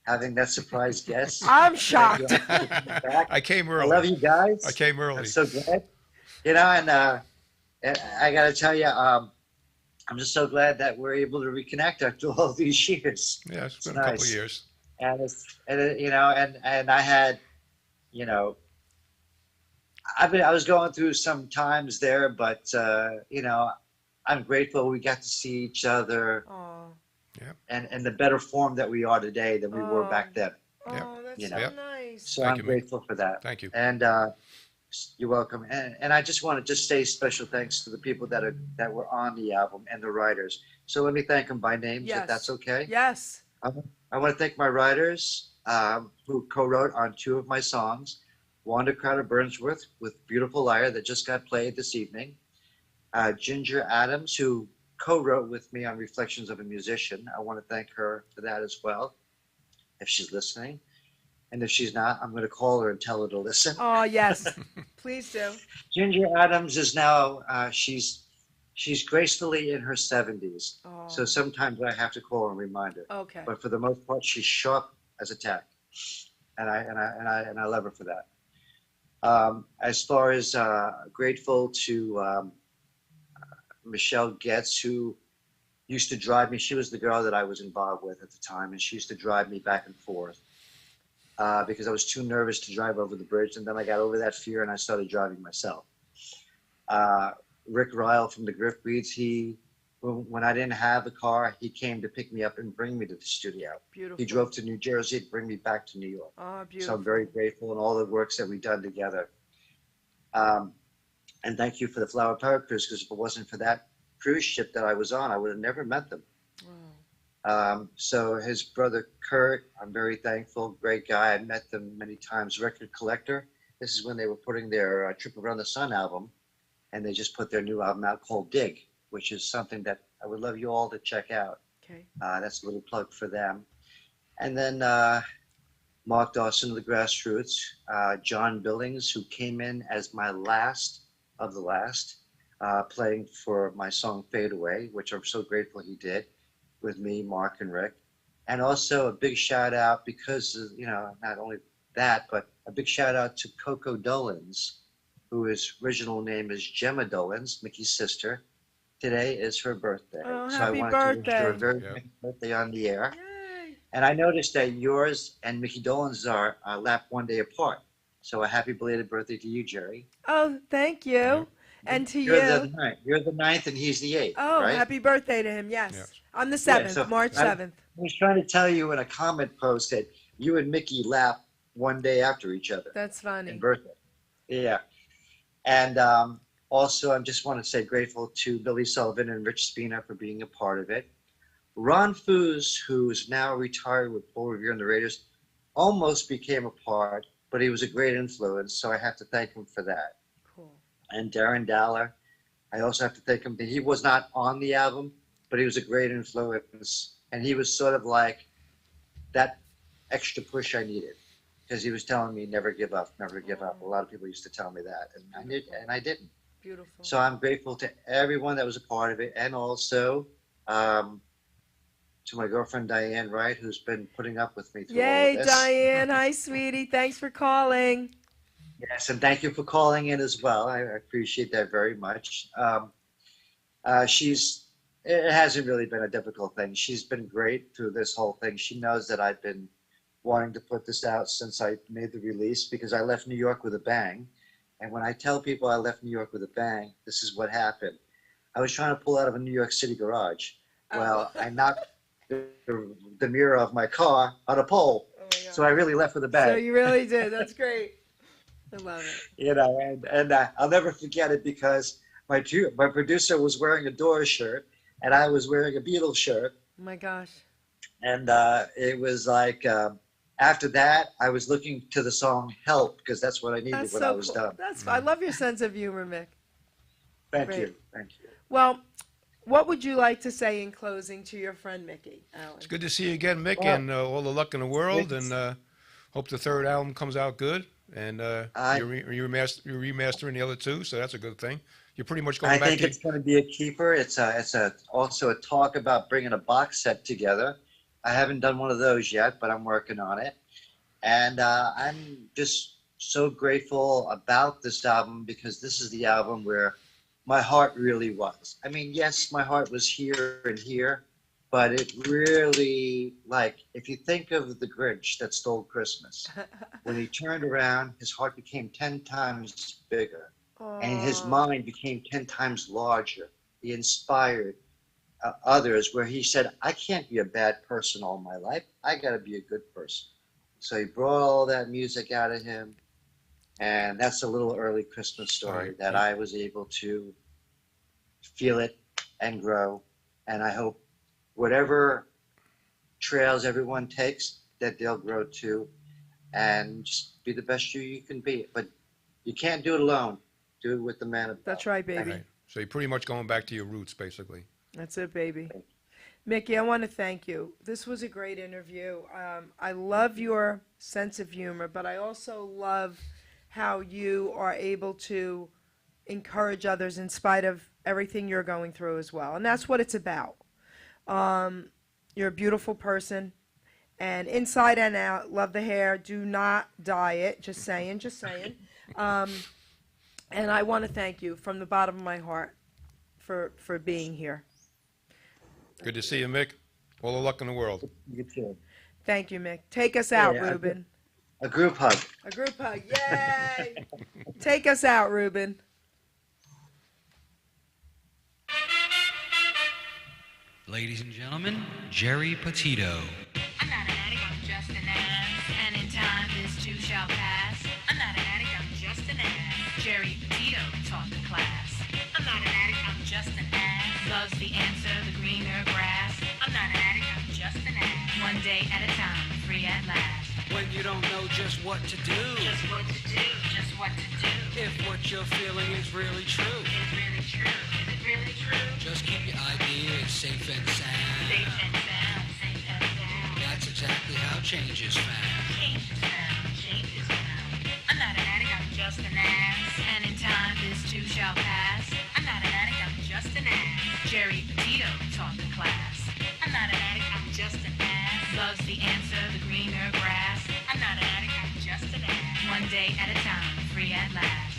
having that surprise guest. I'm shocked. I came I early. love you guys. I came early. I'm so glad. And I got to tell you, I'm just so glad that we're able to reconnect after all these years. Yeah, it's been It's a couple nice. of years. And I had, I was going through some times there, but I'm grateful we got to see each other Oh, and the better form that we are today than we were back then. that's You so know. nice. So Thank I'm you, Mick. grateful for that. Thank you. And you're welcome. And I just want to say special thanks to the people that were on the album and the writers. So let me thank them by names, Yes. if that's okay. Yes. I want to thank my writers who co-wrote on 2 of my songs. Wanda Crowder Burnsworth with Beautiful Liar that just got played this evening. Ginger Adams, who co-wrote with me on Reflections of a Musician. I want to thank her for that as well, if she's listening. And if she's not, I'm going to call her and tell her to listen. Oh, yes. Please do. Ginger Adams is now, she's gracefully in her 70s. Oh, So sometimes I have to call her and remind her. okay. But for the most part, she's sharp as a tack. And I love her for that. As far as grateful to Michelle Getz, who used to drive me. She was the girl that I was involved with at the time, and she used to drive me back and forth because I was too nervous to drive over the bridge. And then I got over that fear and I started driving myself. Rick Ryle from the Gripweeds, when I didn't have a car, he came to pick me up and bring me to the studio. Beautiful. He drove to New Jersey to bring me back to New York. Oh, So beautiful. I'm very grateful in all the works that we've done together. And thank you for the Flower Power Cruise, because if it wasn't for that cruise ship that I was on, I would have never met them. Wow. So his brother Kurt, I'm very thankful, great guy. I met them many times. Record collector. This is when they were putting their Trip Around the Sun album, and they just put their new album out called Dig, which is something that I would love you all to check out. Okay. That's a little plug for them. And then Mark Dawson of the Grassroots, John Billings, who came in as my last of the last, playing for my song Fadeaway, which I'm so grateful he did with me, Mark, and Rick. And also a big shout out because, not only that, but a big shout out to Coco Dolans, whose original name is Gemma Dolans, Mickey's sister. Today is her birthday. Oh, so happy I wanted to wish her a birthday. very Yeah. happy birthday on the air. Yay. And I noticed that yours and Micky Dolan's are lap one day apart. So a happy belated birthday to you, Geri. Oh, thank you. Yeah. And to You're you. the 9th. You're the 9th and he's the 8th, Oh, right? happy birthday to him. Yes. Yeah. On the 7th, so March I- 7th. I was trying to tell you in a comment post that you and Mickey lap one day after each other That's funny. in birthday. Yeah. And also, I just want to say grateful to Billy Sullivan and Rich Spina for being a part of it. Ron Foos, who is now retired with Full Review and the Raiders, almost became a part, but he was a great influence, so I have to thank him for that. Cool. And Darren Daller, I also have to thank him. He was not on the album, but he was a great influence, and he was sort of like that extra push I needed, because he was telling me never give up, never give up. A lot of people used to tell me that, and I didn't. Beautiful. So I'm grateful to everyone that was a part of it, and also to my girlfriend Diane Wright, who's been putting up with me through all Yay, of this. Diane. Hi, sweetie. Thanks for calling. Yes, and thank you for calling in as well. I appreciate that very much. It hasn't really been a difficult thing. She's been great through this whole thing. She knows that I've been wanting to put this out since I made the release, because I left New York with a bang. And when I tell people I left New York with a bang, this is what happened. I was trying to pull out of a New York City garage. Well, I knocked the mirror of my car on a pole. Oh, my So I really left with a bang. So you really did. That's great. I love it. You know, and I'll never forget it because my producer was wearing a Doors shirt and I was wearing a Beatles shirt. Oh my gosh. And it was like after that, I was looking to the song "Help" because that's what I needed That's when so I was cool. done. I love your sense of humor, Mick. Thank Great. you. Well, what would you like to say in closing to your friend Mickey, Alan? It's good to see you again, Mick, Well, and all the luck in the world. And hope the third album comes out good. And you're remastering the other two, so that's a good thing. You're pretty much going I back think to... it's going to be a keeper. It's also a talk about bringing a box set together. I haven't done one of those yet, but I'm working on it. And I'm just so grateful about this album because this is the album where my heart really was. I mean, yes, my heart was here and here, but it really, like, if you think of the Grinch that stole Christmas, when he turned around, his heart became 10 times bigger. And his mind became 10 times larger. He inspired others where he said, I can't be a bad person all my life. I got to be a good person. So he brought all that music out of him. And that's a little early Christmas story that I was able to feel it and grow. And I hope whatever trails everyone takes, that they'll grow too. And just be the best you can be. But you can't do it alone. Do it with the man above. That's right, baby. Right. So you're pretty much going back to your roots, basically. That's it, baby. Mickey, I want to thank you. This was a great interview. I love your sense of humor, but I also love how you are able to encourage others in spite of everything you're going through as well. And that's what it's about. You're a beautiful person. And inside and out, love the hair. Do not dye it. Just saying. And I want to thank you from the bottom of my heart for being here. Good to see you, Mick. All the luck in the world. You too. Thank you, Mick. Take us out, Yeah, Ruben. A group hug. A group hug. Yay! Take us out, Ruben. Ladies and gentlemen, Geri Petito. I'm not an addict, I'm just an ass. And in time, this too shall pass. I'm not an addict, I'm just an ass. Geri Petito taught the class. I'm not an addict, I'm just an ass. Love's the answer, the greener grass. I'm not an addict, I'm just an ass. One day at a time, free at last. When you don't know just what to do. Just what to do, just what to do. If what you're feeling is really true. Is really true, is it really true? Just keep your ideas safe and sound. Safe and sound, safe and sound. That's exactly how change is found. Change is found, change is found. I'm not an addict, I'm just an ass. And in time, this too shall pass. I'm not an addict, I'm just an ass. Geri Petito taught the class. I'm not an addict, I'm just an ass. Love's the answer, the greener grass. I'm not an addict, I'm just an ass. One day at a time, free at last.